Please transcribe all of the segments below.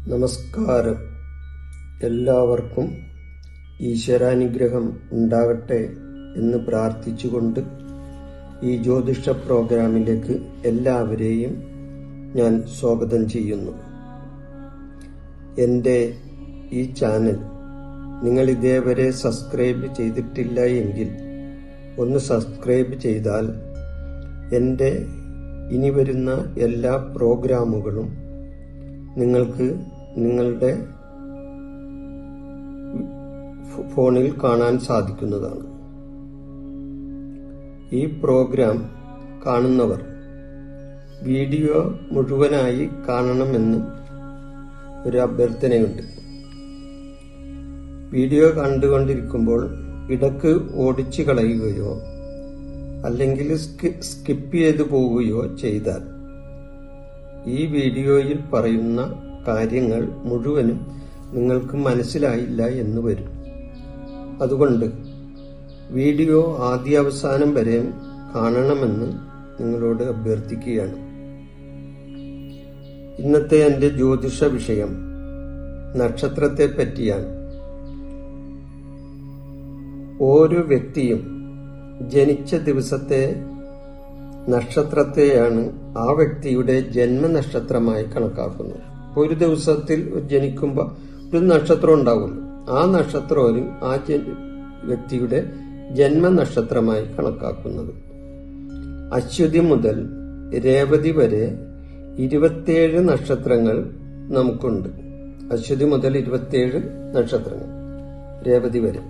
നമസ്കാരം. എല്ലാവർക്കും ഈശ്വരാനുഗ്രഹം ഉണ്ടാകട്ടെ എന്ന് പ്രാർത്ഥിച്ചുകൊണ്ട് ഈ ജ്യോതിഷ പ്രോഗ്രാമിലേക്ക് എല്ലാവരെയും ഞാൻ സ്വാഗതം ചെയ്യുന്നു. എൻ്റെ ഈ ചാനൽ നിങ്ങൾ ഇതേവരെ സബ്സ്ക്രൈബ് ചെയ്തിട്ടില്ല എങ്കിൽ ഒന്ന് സബ്സ്ക്രൈബ് ചെയ്താൽ എൻ്റെ ഇനി വരുന്ന എല്ലാ പ്രോഗ്രാമുകളും നിങ്ങൾക്ക് നിങ്ങളുടെ ഫോണിൽ കാണാൻ സാധിക്കുന്നതാണ്. ഈ പ്രോഗ്രാം കാണുന്നവർ വീഡിയോ മുഴുവനായി കാണണമെന്ന് ഒരു അഭ്യർത്ഥനയുണ്ട്. വീഡിയോ കണ്ടുകൊണ്ടിരിക്കുമ്പോൾ ഇടക്ക് ഓടിച്ചു കളയുകയോ അല്ലെങ്കിൽ സ്കിപ്പ് ചെയ്തു പോവുകയോ ചെയ്താൽ ഈ വീഡിയോയിൽ പറയുന്ന കാര്യങ്ങൾ മുഴുവനും നിങ്ങൾക്ക് മനസ്സിലായില്ല എന്ന് വരും. അതുകൊണ്ട് വീഡിയോ ആദ്യാവസാനം വരെ കാണണമെന്ന് നിങ്ങളോട് അഭ്യർത്ഥിക്കുകയാണ്. ഇന്നത്തെ എൻ്റെ ജ്യോതിഷ വിഷയം നക്ഷത്രത്തെ പറ്റിയാണ്. ഓരോ വ്യക്തിയും ജനിച്ച ദിവസത്തെ നക്ഷത്രത്തെയാണ് ആ വ്യക്തിയുടെ ജന്മനക്ഷത്രമായി കണക്കാക്കുന്നത്. ഒരു ദിവസത്തിൽ ജനിക്കുമ്പോൾ ഒരു നക്ഷത്രം ഉണ്ടാകുമല്ലോ, ആ നക്ഷത്രം ആ വ്യക്തിയുടെ ജന്മനക്ഷത്രമായി കണക്കാക്കുന്നത്. അശ്വതി മുതൽ രേവതി വരെ 27 നക്ഷത്രങ്ങൾ നമുക്കുണ്ട്. അശ്വതി മുതൽ 27 നക്ഷത്രങ്ങൾ, രേവതി വരെ.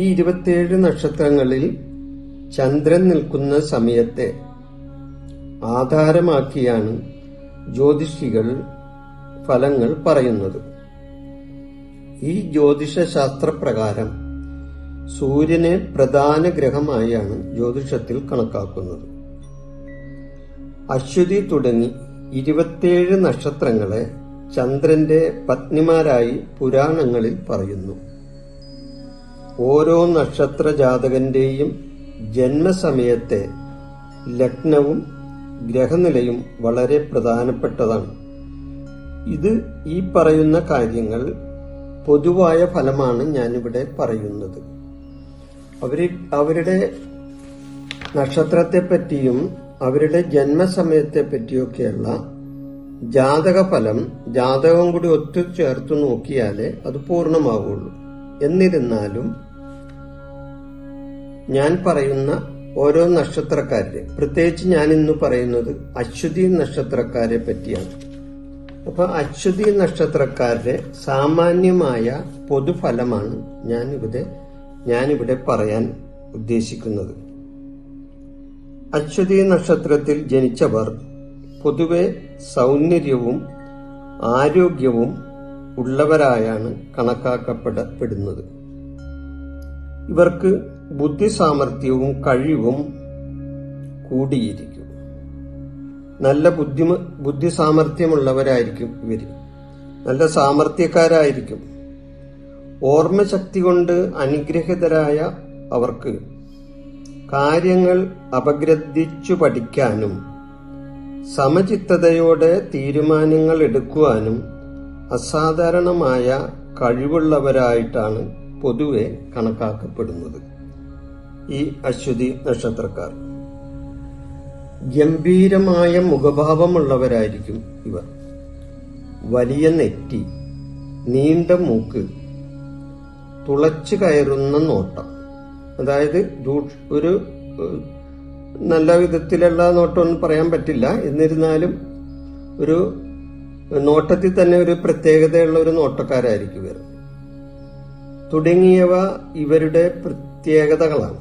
ഈ 27 നക്ഷത്രങ്ങളിൽ ചന്ദ്രൻ നിൽക്കുന്ന സമയത്തെ ആധാരമാക്കിയാണ് ജ്യോതിഷികൾ ഫലങ്ങൾ പറയുന്നത്. ഈ ജ്യോതിഷ ശാസ്ത്രപ്രകാരം സൂര്യനെ പ്രധാന ഗ്രഹമായാണ് ജ്യോതിഷത്തിൽ കണക്കാക്കുന്നത്. അശ്വതി തുടങ്ങി 27 നക്ഷത്രങ്ങളെ ചന്ദ്രന്റെ പത്നിമാരായി പുരാണങ്ങളിൽ പറയുന്നു. ഓരോ നക്ഷത്ര ജാതകന്റെയും ജന്മസമയത്തെ ലഗ്നവും ഗ്രഹനിലയും വളരെ പ്രധാനപ്പെട്ടതാണ്. ഇത് ഈ പറയുന്ന കാര്യങ്ങൾ പൊതുവായ ഫലമാണ് ഞാനിവിടെ പറയുന്നത്. അവരുടെ നക്ഷത്രത്തെപ്പറ്റിയും അവരുടെ ജന്മസമയത്തെ പറ്റിയൊക്കെയുള്ള ജാതക ഫലം ജാതകം കൂടി ഒത്തുചേർത്ത് നോക്കിയാലേ അത് പൂർണ്ണമാവുള്ളൂ. എന്നിരുന്നാലും ഞാൻ പറയുന്ന ഓരോ നക്ഷത്രക്കാരെ, പ്രത്യേകിച്ച് ഞാൻ ഇന്ന് പറയുന്നത് അശ്വതി നക്ഷത്രക്കാരെ പറ്റിയാണ്. അപ്പൊ അശ്വതി നക്ഷത്രക്കാരുടെ സാമാന്യമായ പൊതുഫലമാണ് ഞാനിവിടെ പറയാൻ ഉദ്ദേശിക്കുന്നത്. അശ്വതി നക്ഷത്രത്തിൽ ജനിച്ചവർ പൊതുവെ സൗന്ദര്യവും ആരോഗ്യവും ഉള്ളവരായാണ് കണക്കാക്കപ്പെടുന്നത്. ഇവർക്ക് ബുദ്ധിസാമർഥ്യവും കഴിവും കൂടിയിരിക്കും. നല്ല ബുദ്ധിസാമർഥ്യമുള്ളവരായിരിക്കും ഇവര്. നല്ല സാമർഥ്യക്കാരായിരിക്കും. ഓർമ്മശക്തി കൊണ്ട് അനുഗ്രഹിതരായ അവർക്ക് കാര്യങ്ങൾ അപഗ്രഥിച്ചു പഠിക്കാനും സമചിത്തതയോടെ തീരുമാനങ്ങൾ എടുക്കുവാനും അസാധാരണമായ കഴിവുള്ളവരായിട്ടാണ് പൊതുവെ കണക്കാക്കപ്പെടുന്നത്. ഈ അശ്വതി നക്ഷത്രക്കാർ ഗംഭീരമായ മുഖഭാവമുള്ളവരായിരിക്കും ഇവർ. വലിയ നെറ്റി, നീണ്ട മൂക്ക്, തുളച്ചു കയറുന്ന നോട്ടം, അതായത് ഒരു നല്ല വിധത്തിലുള്ള നോട്ടമൊന്നും പറയാൻ പറ്റില്ല, എന്നിരുന്നാലും ഒരു നോട്ടത്തിൽ തന്നെ ഒരു പ്രത്യേകതയുള്ള ഒരു നോട്ടക്കാരായിരിക്കും ഇവർ. തുടങ്ങിയവ ഇവരുടെ പ്രത്യേകതകളാണ്.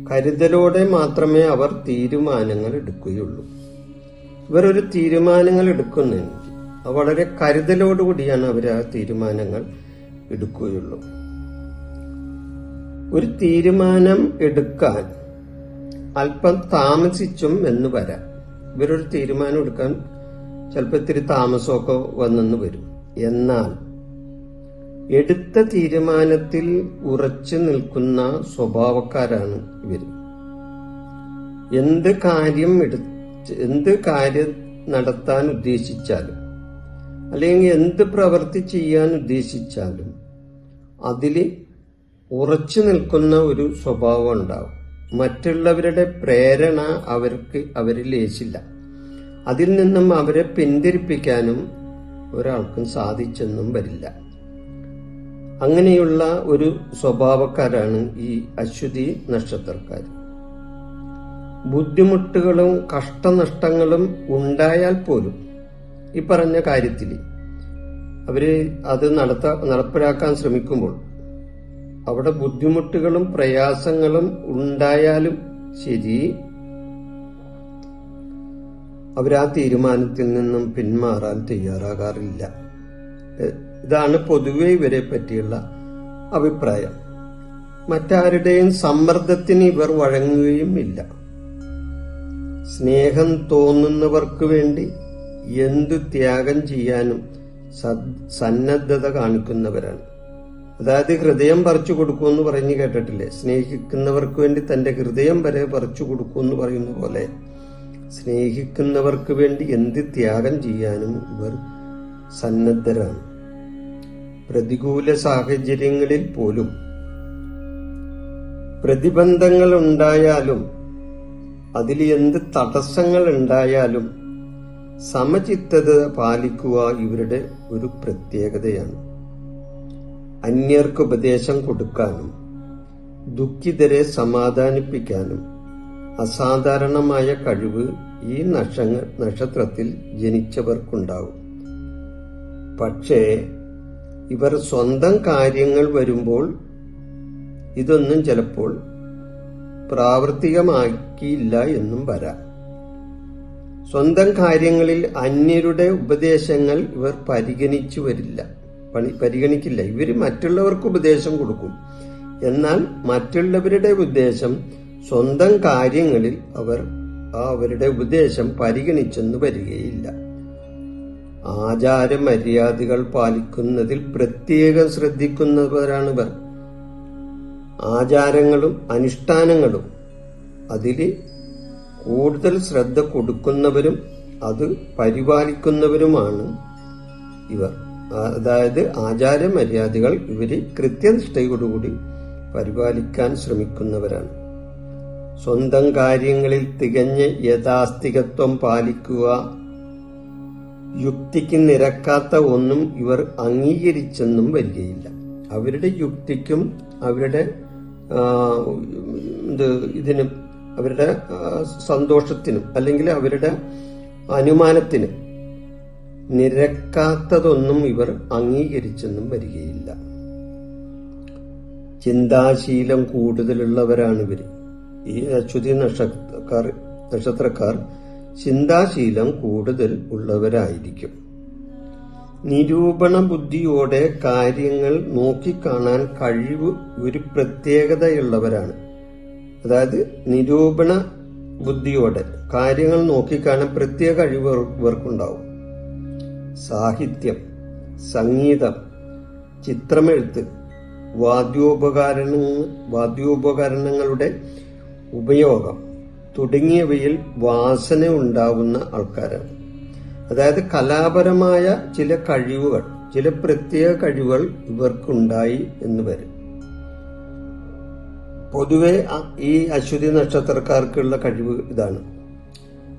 കരുതലോടെ മാത്രമേ അവർ തീരുമാനങ്ങൾ എടുക്കുകയുള്ളൂ. ഇവരൊരു തീരുമാനങ്ങൾ എടുക്കുന്നതിന് വളരെ കരുതലോടുകൂടിയാണ് അവർ ആ തീരുമാനങ്ങൾ എടുക്കുകയുള്ളൂ. ഒരു തീരുമാനം എടുക്കാൻ അല്പം താമസിച്ചും എന്ന് വരാം. ഇവരൊരു തീരുമാനം എടുക്കാൻ ചിലപ്പോൾ ഇത്തിരി താമസമൊക്കെ വന്നെന്ന് വരും. എന്നാൽ എടുത്ത തീരുമാനത്തിൽ ഉറച്ചു നിൽക്കുന്ന സ്വഭാവക്കാരാണ് ഇവർ. എന്ത് കാര്യം നടത്താൻ ഉദ്ദേശിച്ചാലും അല്ലെങ്കിൽ എന്ത് പ്രവൃത്തി ചെയ്യാൻ ഉദ്ദേശിച്ചാലും അതിൽ ഉറച്ചു നിൽക്കുന്ന ഒരു സ്വഭാവം ഉണ്ടാവും. മറ്റുള്ളവരുടെ പ്രേരണ അവരിൽ ലേശില്ല. അതിൽ നിന്നും അവരെ പിന്തിരിപ്പിക്കാനും ഒരാൾക്കും സാധിച്ചെന്നും വരില്ല. അങ്ങനെയുള്ള ഒരു സ്വഭാവക്കാരാണ് ഈ അശ്വതി നക്ഷത്രക്കാർ. ബുദ്ധിമുട്ടുകളും കഷ്ടനഷ്ടങ്ങളും ഉണ്ടായാൽ പോലും ഈ പറഞ്ഞ കാര്യത്തിൽ അവര് അത് നടപ്പിലാക്കാൻ ശ്രമിക്കുമ്പോൾ അവിടെ ബുദ്ധിമുട്ടുകളും പ്രയാസങ്ങളും ഉണ്ടായാലും ശരി, അവരാ തീരുമാനത്തിൽ നിന്നും പിന്മാറാൻ തയ്യാറാകാറില്ല. ഇതാണ് പൊതുവെ ഇവരെ പറ്റിയുള്ള അഭിപ്രായം. മറ്റാരുടെയും സമ്മർദ്ദത്തിന് ഇവർ വഴങ്ങുകയും ഇല്ല. സ്നേഹം തോന്നുന്നവർക്ക് വേണ്ടി എന്തു ത്യാഗം ചെയ്യാനും സന്നദ്ധത കാണിക്കുന്നവരാണ്. അതായത് ഹൃദയം പറിച്ചു കൊടുക്കുമെന്ന് പറഞ്ഞു കേട്ടിട്ടില്ലേ? സ്നേഹിക്കുന്നവർക്ക് വേണ്ടി തന്റെ ഹൃദയം വരെ പറിച്ചു കൊടുക്കുമെന്ന് പറയുന്ന പോലെ സ്നേഹിക്കുന്നവർക്ക് വേണ്ടി എന്ത് ത്യാഗം ചെയ്യാനും ഇവർ സന്നദ്ധരാണ്. പ്രതികൂല സാഹചര്യങ്ങളിൽ പോലും പ്രതിബന്ധങ്ങൾ ഉണ്ടായാലും അതിൽ എന്ത് തടസ്സങ്ങൾ ഉണ്ടായാലും സമചിത്തത പാലിക്കുക ഇവരുടെ ഒരു പ്രത്യേകതയാണ്. അന്യർക്ക് ഉപദേശം കൊടുക്കാനും ദുഃഖിതരെ സമാധാനിപ്പിക്കാനും അസാധാരണമായ കഴിവ് ഈ നക്ഷത്രത്തിൽ ജനിച്ചവർക്കുണ്ടാവും. പക്ഷേ ഇവർ സ്വന്തം കാര്യങ്ങൾ വരുമ്പോൾ ഇതൊന്നും ചിലപ്പോൾ പ്രാവർത്തികമാക്കിയില്ല എന്നും വരാം. സ്വന്തം കാര്യങ്ങളിൽ അന്യരുടെ ഉപദേശങ്ങൾ ഇവർ പരിഗണിക്കില്ല. ഇവർ മറ്റുള്ളവർക്ക് ഉപദേശം കൊടുക്കും. എന്നാൽ മറ്റുള്ളവരുടെ ഉപദേശം സ്വന്തം കാര്യങ്ങളിൽ അവരുടെ ഉപദേശം പരിഗണിച്ചെന്ന് വരികയില്ല. ആചാരമര്യാദകൾ പാലിക്കുന്നതിൽ പ്രത്യേകം ശ്രദ്ധിക്കുന്നവരാണിവർ. ആചാരങ്ങളും അനുഷ്ഠാനങ്ങളും അതിൽ കൂടുതൽ ശ്രദ്ധ കൊടുക്കുന്നവരും അത് പരിപാലിക്കുന്നവരുമാണ് ഇവർ. അതായത് ആചാരമര്യാദകൾ ഇവര് കൃത്യനിഷ്ഠയോടുകൂടി പരിപാലിക്കാൻ ശ്രമിക്കുന്നവരാണ്. സ്വന്തം കാര്യങ്ങളിൽ തികഞ്ഞ യഥാസ്ഥികത്വം പാലിക്കുക, യുക്തിക്ക് നിരക്കാത്ത ഒന്നും ഇവർ അംഗീകരിച്ചെന്നും വരികയില്ല. അവരുടെ യുക്തിക്കും അവരുടെ ഇതിനും അവരുടെ സന്തോഷത്തിനും അല്ലെങ്കിൽ അവരുടെ അനുമാനത്തിനും നിരക്കാത്തതൊന്നും ഇവർ അംഗീകരിച്ചെന്നും വരികയില്ല. ചിന്താശീലം കൂടുതലുള്ളവരാണ് ഇവർ. ഈ അശ്വതി നക്ഷത്രക്കാർ ചിന്താശീലം കൂടുതൽ ഉള്ളവരായിരിക്കും. നിരൂപണ ബുദ്ധിയോടെ കാര്യങ്ങൾ നോക്കിക്കാണാൻ കഴിവ് ഒരു പ്രത്യേകതയുള്ളവരാണ്. അതായത് നിരൂപണ ബുദ്ധിയോടെ കാര്യങ്ങൾ നോക്കിക്കാണാൻ പ്രത്യേക കഴിവ് ഇവർക്കുണ്ടാവും. സാഹിത്യം, സംഗീതം, ചിത്രമെഴുത്ത്, വാദ്യോപകരണങ്ങളുടെ ഉപയോഗം തുടങ്ങിയവയിൽ വാസന ഉണ്ടാവുന്ന ആൾക്കാരാണ്. അതായത് കലാപരമായ ചില പ്രത്യേക കഴിവുകൾ ഇവർക്കുണ്ടായി എന്ന് വരും. പൊതുവെ ഈ അശ്വതി നക്ഷത്രക്കാർക്കുള്ള കഴിവ് ഇതാണ്.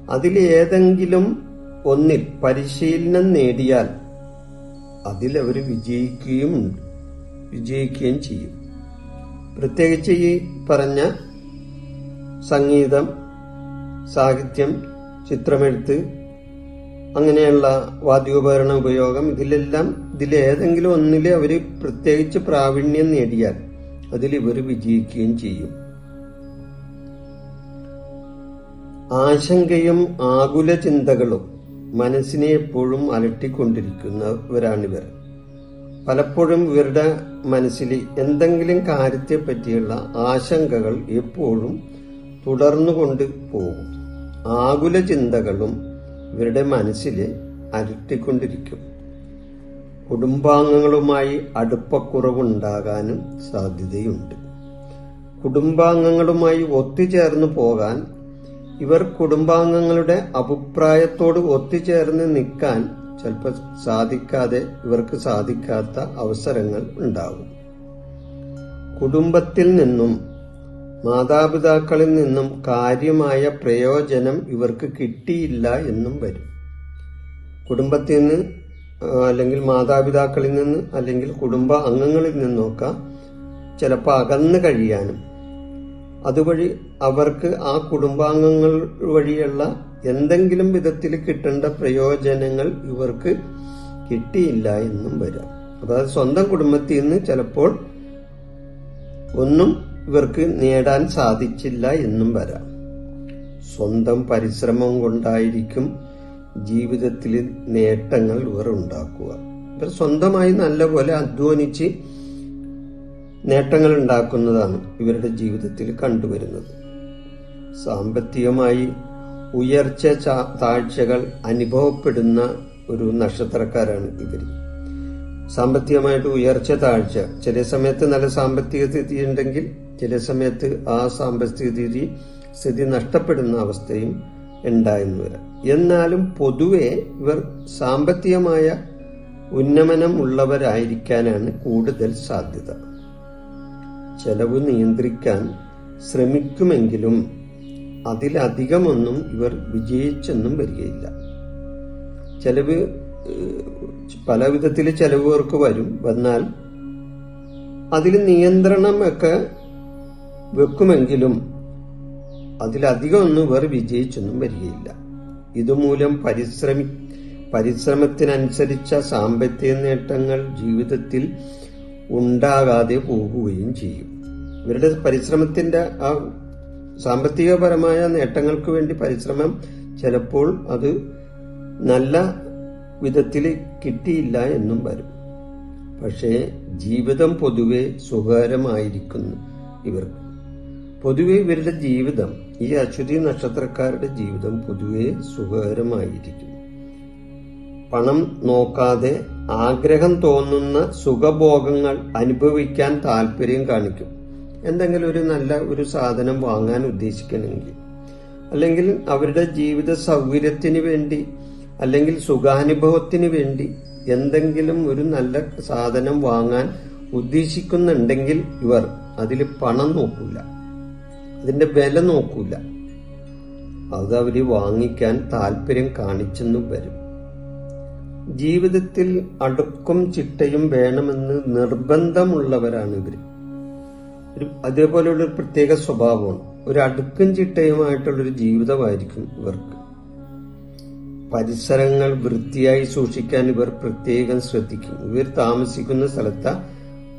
അതിൽ ഏതെങ്കിലും ഒന്നിൽ പരിശീലനം നേടിയാൽ അതിലവർ വിജയിക്കുകയും ചെയ്യും. പ്രത്യേകിച്ച് ഈ പറഞ്ഞ സംഗീതം, സാഹിത്യം, ചിത്രമെഴുത്ത്, അങ്ങനെയുള്ള വാദ്യോപകരണ ഉപയോഗം, ഇതിലേതെങ്കിലും ഒന്നിൽ അവർ പ്രത്യേകിച്ച് പ്രാവീണ്യം നേടിയാൽ അതിൽ ഇവർ വിജയിക്കുകയും ചെയ്യും. ആശങ്കയും ആകുല ചിന്തകളും മനസ്സിനെ എപ്പോഴും അലട്ടിക്കൊണ്ടിരിക്കുന്നവരാണിവർ. പലപ്പോഴും ഇവരുടെ മനസ്സിൽ എന്തെങ്കിലും കാര്യത്തെ പറ്റിയുള്ള ആശങ്കകൾ എപ്പോഴും തുടർന്നുകൊണ്ട് പോകും. ആകുല ചിന്തകളും ഇവരുടെ മനസ്സിൽ അലട്ടിക്കൊണ്ടിരിക്കും. കുടുംബാംഗങ്ങളുമായി അടുപ്പക്കുറവുണ്ടാകാനും സാധ്യതയുണ്ട്. കുടുംബാംഗങ്ങളുമായി ഒത്തുചേർന്ന് പോകാൻ ഇവർ കുടുംബാംഗങ്ങളുടെ അഭിപ്രായത്തോട് ഒത്തുചേർന്ന് നിൽക്കാൻ ചിലപ്പോൾ ഇവർക്ക് സാധിക്കാത്ത അവസരങ്ങൾ ഉണ്ടാകും. കുടുംബത്തിൽ നിന്നും മാതാപിതാക്കളിൽ നിന്നും കാര്യമായ പ്രയോജനം ഇവർക്ക് കിട്ടിയില്ല എന്നും വരും. കുടുംബത്തിൽ നിന്ന് അല്ലെങ്കിൽ മാതാപിതാക്കളിൽ നിന്ന് അല്ലെങ്കിൽ കുടുംബ അംഗങ്ങളിൽ നിന്നൊക്കെ ചിലപ്പോൾ അകന്നു കഴിയാനും അതുവഴി അവർക്ക് ആ കുടുംബാംഗങ്ങൾ വഴിയുള്ള എന്തെങ്കിലും വിധത്തിൽ കിട്ടേണ്ട പ്രയോജനങ്ങൾ ഇവർക്ക് കിട്ടിയില്ല എന്നും വരാം. അതായത് സ്വന്തം കുടുംബത്തിൽ നിന്ന് ചിലപ്പോൾ ഒന്നും ഇവർക്ക് നേടാൻ സാധിച്ചില്ല എന്നും വരാം. സ്വന്തം പരിശ്രമം കൊണ്ടായിരിക്കും ജീവിതത്തിൽ നേട്ടങ്ങൾ ഇവർ ഉണ്ടാക്കുക. ഇവർ സ്വന്തമായി നല്ലപോലെ അധ്വാനിച്ച് നേട്ടങ്ങൾ ഉണ്ടാക്കുന്നതാണ് ഇവരുടെ ജീവിതത്തിൽ കണ്ടുവരുന്നത്. സാമ്പത്തികമായി ഉയർച്ച താഴ്ചകൾ അനുഭവപ്പെടുന്ന ഒരു നക്ഷത്രക്കാരാണ് ഇവർ. സാമ്പത്തികമായിട്ട് ഉയർച്ച താഴ്ച, ചില സമയത്ത് നല്ല സാമ്പത്തിക സ്ഥിതി ഉണ്ടെങ്കിൽ ചില സമയത്ത് ആ സാമ്പത്തിക സ്ഥിതി നഷ്ടപ്പെടുന്ന അവസ്ഥയും ഉണ്ടായെന്ന് വരാം. എന്നാലും പൊതുവെ ഇവർ സാമ്പത്തികമായ ഉന്നമനം ഉള്ളവരായിരിക്കാനാണ് കൂടുതൽ സാധ്യത. ചെലവ് നിയന്ത്രിക്കാൻ ശ്രമിക്കുമെങ്കിലും അതിലധികമൊന്നും ഇവർ വിജയിച്ചെന്നും വരികയില്ല. ചെലവ് പല വിധത്തിൽ ചെലവ് ഇവർക്ക് വന്നാൽ അതിൽ നിയന്ത്രണം ഒക്കെ വെക്കുമെങ്കിലും അതിലധികമൊന്നും ഇവർ വിജയിച്ചൊന്നും വരികയില്ല. ഇതുമൂലം പരിശ്രമത്തിനനുസരിച്ച സാമ്പത്തിക നേട്ടങ്ങൾ ജീവിതത്തിൽ ഉണ്ടാകാതെ പോകുകയും ചെയ്യും. ഇവരുടെ പരിശ്രമത്തിന്റെ ആ സാമ്പത്തികപരമായ നേട്ടങ്ങൾക്ക് വേണ്ടി പരിശ്രമം ചിലപ്പോൾ അത് നല്ല വിധത്തിൽ കിട്ടിയില്ല എന്നും വരും. പക്ഷേ ജീവിതം പൊതുവെ സുഖകരമായിരിക്കുന്നു ഇവർക്ക്. പൊതുവെ ഇവരുടെ ജീവിതം, ഈ അശ്വതി നക്ഷത്രക്കാരുടെ ജീവിതം പൊതുവെ സുഖകരമായിരിക്കും. പണം നോക്കാതെ ആഗ്രഹം തോന്നുന്ന സുഖഭോഗങ്ങൾ അനുഭവിക്കാൻ താല്പര്യം കാണിക്കും. എന്തെങ്കിലും ഒരു നല്ല ഒരു സാധനം വാങ്ങാൻ ഉദ്ദേശിക്കണമെങ്കിൽ, അല്ലെങ്കിൽ അവരുടെ ജീവിത സൗകര്യത്തിന് വേണ്ടി അല്ലെങ്കിൽ സുഖാനുഭവത്തിന് വേണ്ടി എന്തെങ്കിലും ഒരു നല്ല സാധനം വാങ്ങാൻ ഉദ്ദേശിക്കുന്നുണ്ടെങ്കിൽ ഇവർ അതിൽ പണം നോക്കൂല, അതിന്റെ വില നോക്കൂല, അത് അവര് വാങ്ങിക്കാൻ താല്പര്യം കാണിച്ചെന്നും വരും. ജീവിതത്തിൽ അടുക്കും ചിട്ടയും വേണമെന്ന് നിർബന്ധമുള്ളവരാണ് ഇവര്. അതേപോലെയുള്ള ഒരു പ്രത്യേക സ്വഭാവമാണ്. ഒരു അടുക്കും ചിട്ടയുമായിട്ടുള്ളൊരു ജീവിതമായിരിക്കും ഇവർക്ക്. പരിസരങ്ങൾ വൃത്തിയായി സൂക്ഷിക്കാൻ ഇവർ പ്രത്യേകം ശ്രദ്ധിക്കും. ഇവർ താമസിക്കുന്ന സ്ഥലത്തെ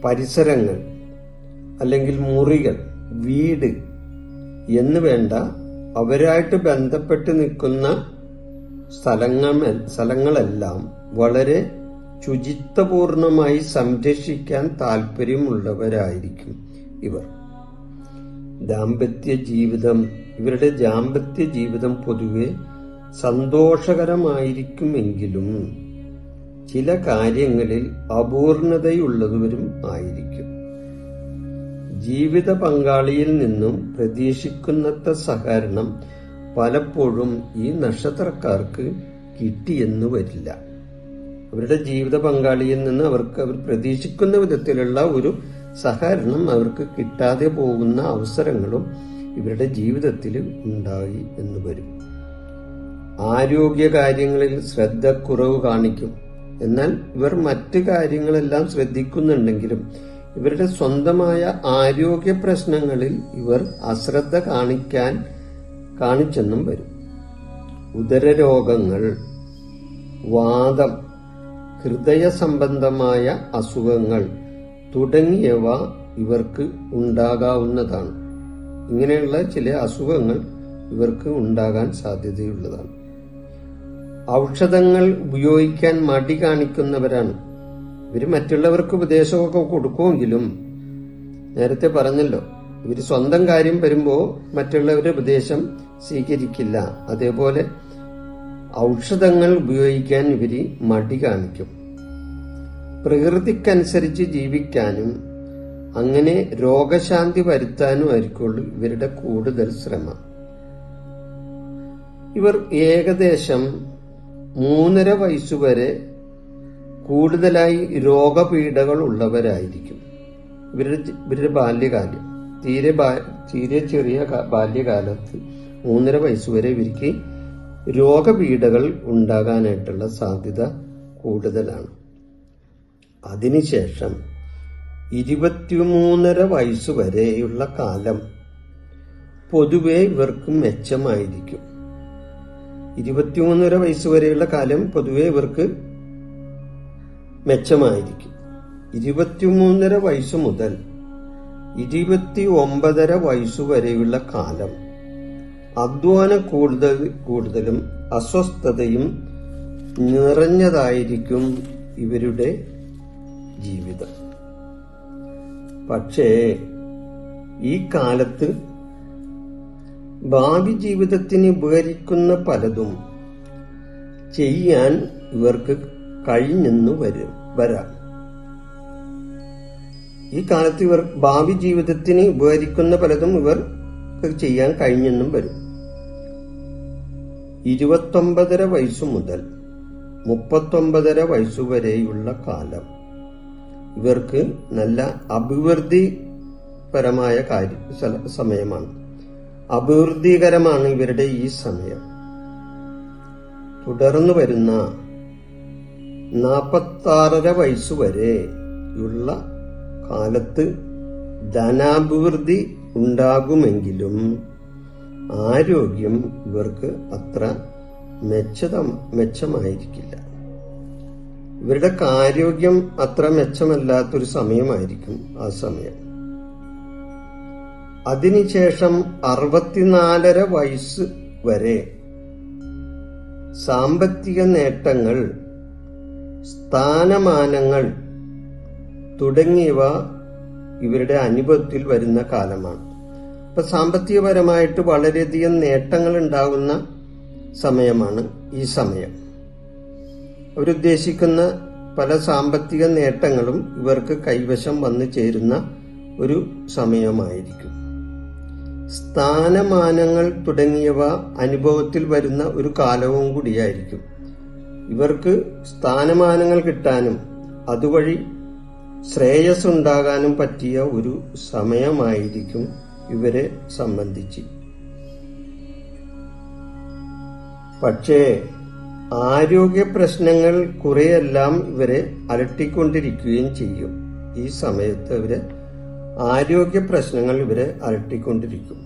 പരിസരങ്ങൾ അല്ലെങ്കിൽ മുറികൾ, വീട് എന്ന് വേണ്ട അവരായിട്ട് ബന്ധപ്പെട്ട് നിൽക്കുന്ന സ്ഥലങ്ങളെല്ലാം വളരെ ശുചിത്വപൂർണമായി സംരക്ഷിക്കാൻ താല്പര്യമുള്ളവരായിരിക്കും ഇവർ. ഇവരുടെ ദാമ്പത്യ ജീവിതം പൊതുവെ സന്തോഷകരമായിരിക്കുമെങ്കിലും ചില കാര്യങ്ങളിൽ അപൂർണതയുള്ളവരും ആയിരിക്കും. ജീവിത പങ്കാളിയിൽ നിന്നും പ്രതീക്ഷിക്കുന്നത്ര സഹകരണം പലപ്പോഴും ഈ നക്ഷത്രക്കാർക്ക് കിട്ടിയെന്ന് വരില്ല. അവരുടെ ജീവിത പങ്കാളിയിൽ നിന്ന് അവർ പ്രതീക്ഷിക്കുന്ന വിധത്തിലുള്ള ഒരു സഹകരണം അവർക്ക് കിട്ടാതെ പോകുന്ന അവസരങ്ങളും ഇവരുടെ ജീവിതത്തിൽ ഉണ്ടായി എന്ന് വരും. ആരോഗ്യ കാര്യങ്ങളിൽ ശ്രദ്ധക്കുറവ് കാണിക്കും. എന്നാൽ ഇവർ മറ്റു കാര്യങ്ങളെല്ലാം ശ്രദ്ധിക്കുന്നുണ്ടെങ്കിലും ഇവരുടെ സ്വന്തമായ ആരോഗ്യ പ്രശ്നങ്ങളിൽ ഇവർ അശ്രദ്ധ കാണിച്ചെന്നും വരും. ഉദരരോഗങ്ങൾ, വാതം, ഹൃദയ സംബന്ധമായ അസുഖങ്ങൾ തുടങ്ങിയവ ഇവർക്ക് ഉണ്ടാകാവുന്നതാണ്. ഇങ്ങനെയുള്ള ചില അസുഖങ്ങൾ ഇവർക്ക് ഉണ്ടാകാൻ സാധ്യതയുള്ളതാണ്. ഔഷധങ്ങൾ ഉപയോഗിക്കാൻ മടി കാണിക്കുന്നവരാണ് ഇവർ. മറ്റുള്ളവർക്ക് ഉപദേശമൊക്കെ കൊടുക്കുമെങ്കിലും നേരത്തെ പറഞ്ഞല്ലോ, ഇവർ സ്വന്തം കാര്യം വരുമ്പോൾ മറ്റുള്ളവരുടെ ഉപദേശം സ്വീകരിക്കില്ല. അതേപോലെ ഔഷധങ്ങൾ ഉപയോഗിക്കാൻ ഇവര് മടി കാണിക്കും. പ്രകൃതിക്കനുസരിച്ച് ജീവിക്കാനും അങ്ങനെ രോഗശാന്തി വരുത്താനും ആയിരിക്കുള്ളൂ ഇവരുടെ കൂടുതൽ ശ്രമം. ഇവർ ഏകദേശം 3.5 വയസ്സുവരെ കൂടുതലായി രോഗപീഠകൾ ഉള്ളവരായിരിക്കും. ഇവരുടെ ബാല്യകാലം തീരെ ചെറിയ ബാല്യകാലത്ത് 3.5 വയസ്സുവരെ ഇവർക്ക് രോഗപീഠകൾ ഉണ്ടാകാനായിട്ടുള്ള സാധ്യത കൂടുതലാണ്. അതിനുശേഷം 23.5 വയസ്സുവരെയുള്ള കാലം പൊതുവെ ഇവർക്ക് മെച്ചമായിരിക്കും. 23.5 വയസ്സുവരെയുള്ള കാലം പൊതുവെ ഇവർക്ക് മെച്ചമായിരിക്കും. 23.5 വയസ്സു മുതൽ 29.5 വയസ്സുവരെയുള്ള കാലം അധ്വാന കൂടുതലും അസ്വസ്ഥതയും നിറഞ്ഞതായിരിക്കും ഇവരുടെ ജീവിതം. പക്ഷേ ഈ കാലത്ത് ഭാവി ജീവിതത്തിന് ഉപകരിക്കുന്ന പലതും ചെയ്യാൻ ഇവർക്ക് കഴിഞ്ഞെന്നു വരാം. ഈ കാലത്ത് ഇവർ ഭാവി ജീവിതത്തിന് ഉപകരിക്കുന്ന പലതും ഇവർക്ക് ചെയ്യാൻ കഴിഞ്ഞെന്നും വരും. 29.5 വയസ്സു മുതൽ 39.5 വയസ്സുവരെയുള്ള കാലം ഇവർക്ക് നല്ല അഭിവൃദ്ധിപരമായ സമയമാണ്. അഭിവൃദ്ധികരമാണ് ഇവരുടെ ഈ സമയം. തുടർന്നു വരുന്ന 46.5 വയസ്സുവരെയുള്ള കാലത്ത് ധനാഭിവൃദ്ധി ഉണ്ടാകുമെങ്കിലും ആരോഗ്യം ഇവർക്ക് അത്ര മെച്ചമായിരിക്കില്ല. ഇവരുടെ ആരോഗ്യം അത്ര മെച്ചമല്ലാത്തൊരു സമയമായിരിക്കും ആ സമയം. അതിനുശേഷം 64.5 വയസ്സ് വരെ സാമ്പത്തിക നേട്ടങ്ങൾ, സ്ഥാനമാനങ്ങൾ തുടങ്ങിയവ ഇവരുടെ അനുഭവത്തിൽ വരുന്ന കാലമാണ്. അപ്പൊ സാമ്പത്തികപരമായിട്ട് വളരെയധികം നേട്ടങ്ങൾ ഉണ്ടാകുന്ന സമയമാണ് ഈ സമയം. അവരുദ്ദേശിക്കുന്ന പല സാമ്പത്തിക നേട്ടങ്ങളും ഇവർക്ക് കൈവശം വന്നു ചേരുന്ന ഒരു സമയമായിരിക്കും. സ്ഥാനമാനങ്ങൾ തുടങ്ങിയവ അനുഭവത്തിൽ വരുന്ന ഒരു കാലവും കൂടിയായിരിക്കും. ഇവർക്ക് സ്ഥാനമാനങ്ങൾ കിട്ടാനും അതുവഴി ശ്രേയസ് ഉണ്ടാകാനും പറ്റിയ ഒരു സമയമായിരിക്കും ഇവരെ സംബന്ധിച്ച്. പക്ഷേ ആരോഗ്യ പ്രശ്നങ്ങൾ കുറെയെല്ലാം ഇവരെ അലട്ടിക്കൊണ്ടിരിക്കുകയും ചെയ്യും. ഈ സമയത്ത് ഇവരെ ആരോഗ്യ പ്രശ്നങ്ങൾ ഇവരെ അലട്ടിക്കൊണ്ടിരിക്കും.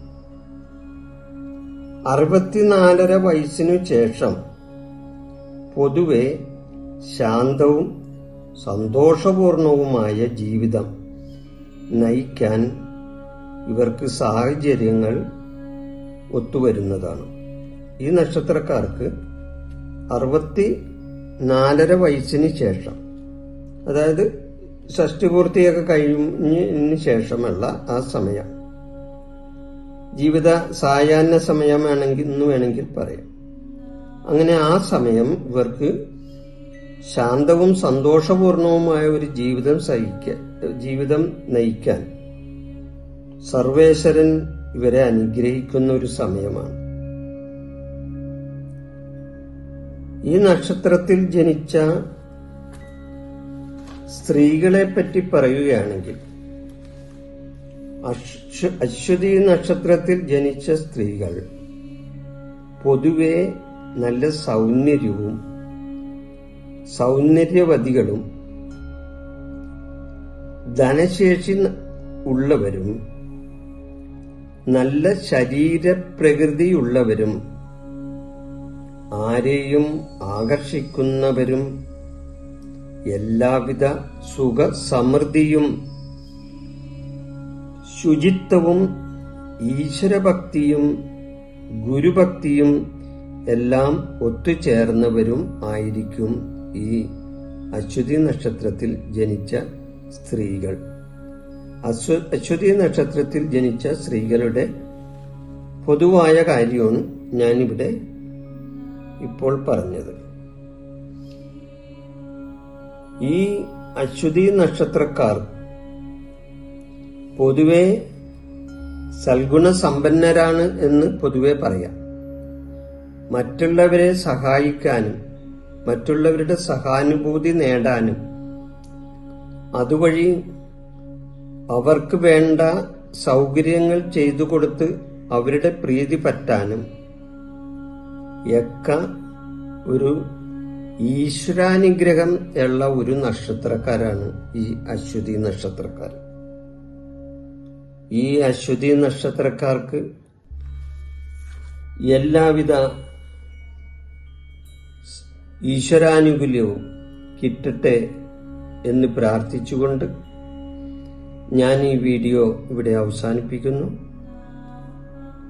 64.5 വയസ്സിനു ശേഷം പൊതുവെ ശാന്തവും സന്തോഷപൂർണവുമായ ജീവിതം നയിക്കാൻ ഇവർക്ക് സാഹചര്യങ്ങൾ ഒത്തുവരുന്നതാണ്. ഈ നക്ഷത്രക്കാർക്ക് 64.5 വയസ്സിന് ശേഷം, അതായത് ഷഷ്ടിപൂർത്തിയൊക്കെ കഴിഞ്ഞതിന് ശേഷമുള്ള ആ സമയം ജീവിത സായാഹ്ന സമയം വേണമെങ്കിൽ പറയാം. അങ്ങനെ ആ സമയം ഇവർക്ക് ശാന്തവും സന്തോഷപൂർണവുമായ ഒരു ജീവിതം നയിക്കാൻ സർവേശ്വരൻ ഇവരെ അനുഗ്രഹിക്കുന്ന ഒരു സമയമാണ്. ഈ നക്ഷത്രത്തിൽ ജനിച്ച സ്ത്രീകളെ പറ്റി പറയുകയാണെങ്കിൽ, അശ്വതി നക്ഷത്രത്തിൽ ജനിച്ച സ്ത്രീകൾ പൊതുവെ നല്ല സൗന്ദര്യവതികളും ധനശേഷി ഉള്ളവരും നല്ല ശരീരപ്രകൃതിയുള്ളവരും ആരെയും ആകർഷിക്കുന്നവരും എല്ലാവിധ സുഖ സമൃദ്ധിയും ശുചിത്വവും ഈശ്വരഭക്തിയും ഗുരുഭക്തിയും എല്ലാം ഒത്തുചേർന്നവരും ആയിരിക്കും ഈ അശ്വതി നക്ഷത്രത്തിൽ ജനിച്ച സ്ത്രീകൾ. അശ്വതി നക്ഷത്രത്തിൽ ജനിച്ച സ്ത്രീകളുടെ പൊതുവായ കാര്യമാണ് ഞാനിവിടെ ഇപ്പോൾ പറഞ്ഞത്. ഈ അശ്വതി നക്ഷത്രക്കാർ പൊതുവെ സൽഗുണസമ്പന്നരാണ് എന്ന് പൊതുവെ പറയാം. മറ്റുള്ളവരെ സഹായിക്കാനും മറ്റുള്ളവരുടെ സഹാനുഭൂതി നേടാനും അതുവഴി അവർക്ക് വേണ്ട സൗകര്യങ്ങൾ ചെയ്തു കൊടുത്ത് അവരുടെ പ്രീതി പറ്റാനും ഒക്കെ ഒരു ഈശ്വരാനുഗ്രഹം ഉള്ള ഒരു നക്ഷത്രക്കാരാണ് ഈ അശ്വതി നക്ഷത്രക്കാർ. ഈ അശ്വതി നക്ഷത്രക്കാർക്ക് എല്ലാവിധ ഈശ്വരാനുകൂല്യവും കിട്ടട്ടെ എന്ന് പ്രാർത്ഥിച്ചുകൊണ്ട് ഞാൻ ഈ വീഡിയോ ഇവിടെ അവസാനിപ്പിക്കുന്നു.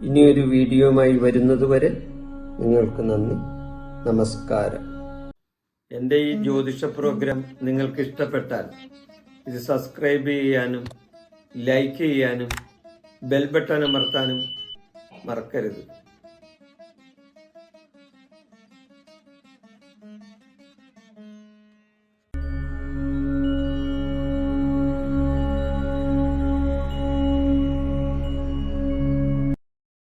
ഇനിയൊരു വീഡിയോയുമായി വരുന്നതുവരെ നിങ്ങൾക്ക് നന്ദി, നമസ്കാരം. എൻ്റെ ഈ ജ്യോതിഷ പ്രോഗ്രാം നിങ്ങൾക്ക് ഇഷ്ടപ്പെട്ടാൽ ഇത് സബ്സ്ക്രൈബ് ചെയ്യാനും ലൈക്ക് ചെയ്യാനും ബെൽ ബട്ടൺ അമർത്താനും മറക്കരുത്.